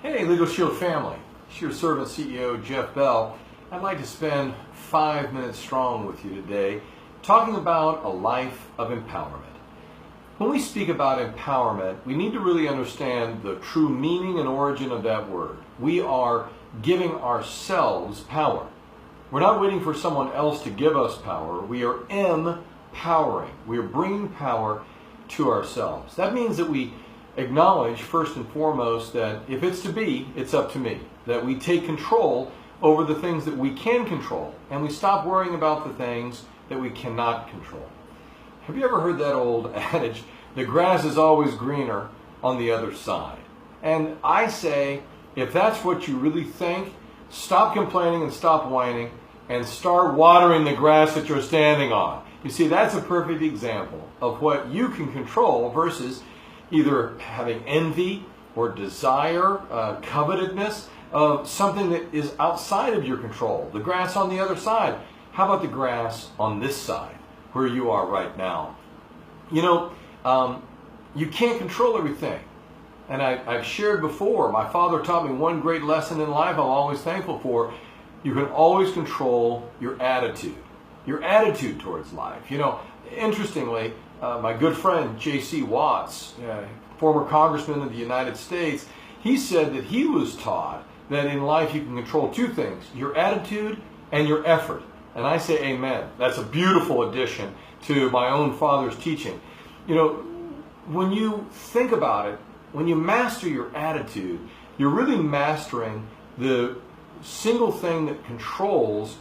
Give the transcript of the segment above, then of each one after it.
Hey, Legal Shield family. It's your servant CEO, Jeff Bell. I'd like to spend 5 minutes strong with you today talking about a life of empowerment. When we speak about empowerment, we need to really understand the true meaning and origin of that word. We are giving ourselves power. We're not waiting for someone else to give us power. We are empowering. We are bringing power to ourselves. That means that we acknowledge first and foremost that if it's to be, it's up to me. That we take control over the things that we can control and we stop worrying about the things that we cannot control. Have you ever heard that old adage, the grass is always greener on the other side? And I say, if that's what you really think, stop complaining and stop whining and start watering the grass that you're standing on. You see, that's a perfect example of what you can control versus either having envy or desire, covetedness of something that is outside of your control. The grass on the other side. How about the grass on this side, where you are right now? You know, you can't control everything. And I've shared before, my father taught me one great lesson in life I'm always thankful for. You can always control your attitude towards life. You know, interestingly, my good friend J.C. Watts, former congressman of the United States, he said that he was taught that in life you can control two things, your attitude and your effort. And I say amen. That's a beautiful addition to my own father's teaching. You know, when you think about it, when you master your attitude, you're really mastering the single thing that controls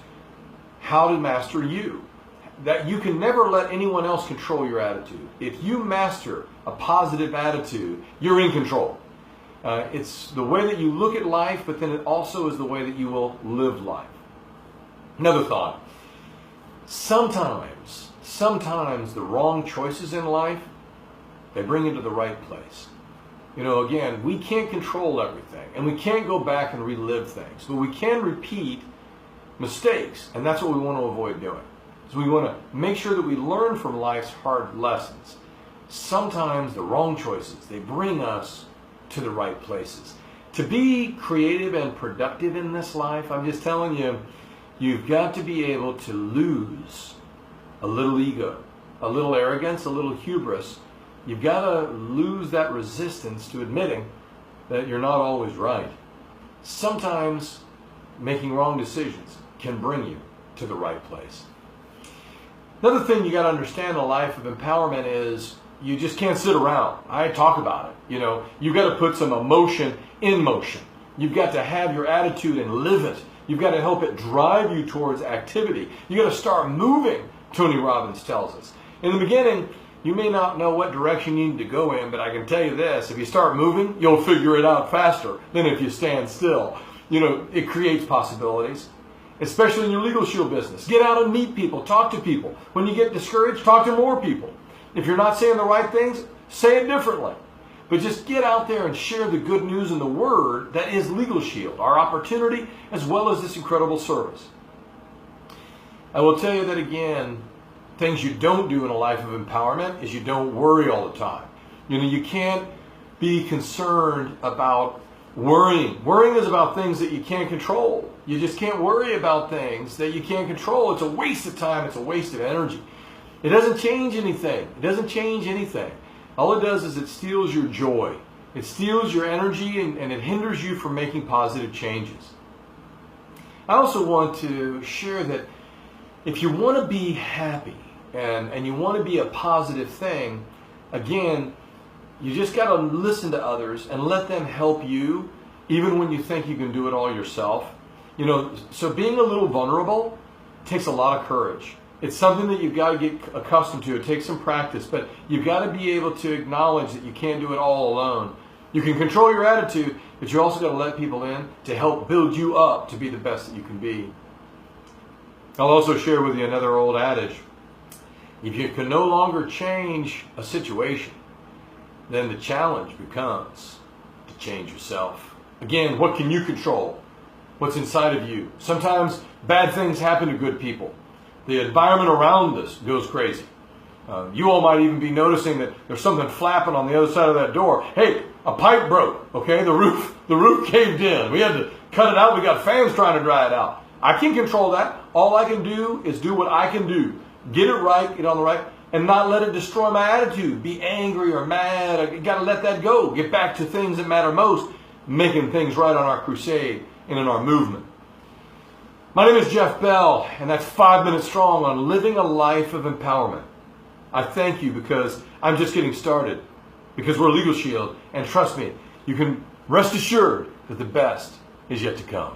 how to master you. That you can never let anyone else control your attitude. If you master a positive attitude, you're in control. It's the way that you look at life, but then it also is the way that you will live life. Another thought. Sometimes the wrong choices in life, they bring you to the right place. You know, again, we can't control everything, and we can't go back and relive things, but we can repeat mistakes, and that's what we want to avoid doing. So we want to make sure that we learn from life's hard lessons. Sometimes the wrong choices, they bring us to the right places. To be creative and productive in this life, I'm just telling you, you've got to be able to lose a little ego, a little arrogance, a little hubris. You've got to lose that resistance to admitting that you're not always right. Sometimes making wrong decisions can bring you to the right place. Another thing you got to understand in a life of empowerment is you just can't sit around. I talk about it. You know, you've got to put some emotion in motion. You've got to have your attitude and live it. You've got to help it drive you towards activity. You've got to start moving, Tony Robbins tells us. In the beginning, you may not know what direction you need to go in, but I can tell you this, if you start moving, you'll figure it out faster than if you stand still. You know, it creates possibilities. Especially in your Legal Shield business. Get out and meet people, talk to people. When you get discouraged, talk to more people. If you're not saying the right things, say it differently. But just get out there and share the good news and the word that is Legal Shield, our opportunity, as well as this incredible service. I will tell you that again, things you don't do in a life of empowerment is you don't worry all the time. You know, you can't be concerned about worrying. Worrying is about things that you can't control. You just can't worry about things that you can't control. It's a waste of time. It's a waste of energy. It doesn't change anything. It doesn't change anything. All it does is it steals your joy. It steals your energy and it hinders you from making positive changes. I also want to share that if you want to be happy and you want to be a positive thing, again, you just got to listen to others and let them help you, even when you think you can do it all yourself. You know, so being a little vulnerable takes a lot of courage. It's something that you've got to get accustomed to. It takes some practice, but you've got to be able to acknowledge that you can't do it all alone. You can control your attitude, but you also got to let people in to help build you up to be the best that you can be. I'll also share with you another old adage. If you can no longer change a situation, then the challenge becomes to change yourself. Again, what can you control? What's inside of you? Sometimes bad things happen to good people. The environment around us goes crazy. You all might even be noticing that there's something flapping on the other side of that door. Hey, A pipe broke, okay? The roof caved in. We had to cut it out. We got fans trying to dry it out. I can't control that. All I can do is do what I can do. Get it right, get on the right, and not let it destroy my attitude. Be angry or mad. I got to let that go. Get back to things that matter most, making things right on our crusade and in our movement. My name is Jeff Bell, and that's 5 Minutes Strong on living a life of empowerment. I thank you because I'm just getting started, because we're Legal Shield, and trust me, you can rest assured that the best is yet to come.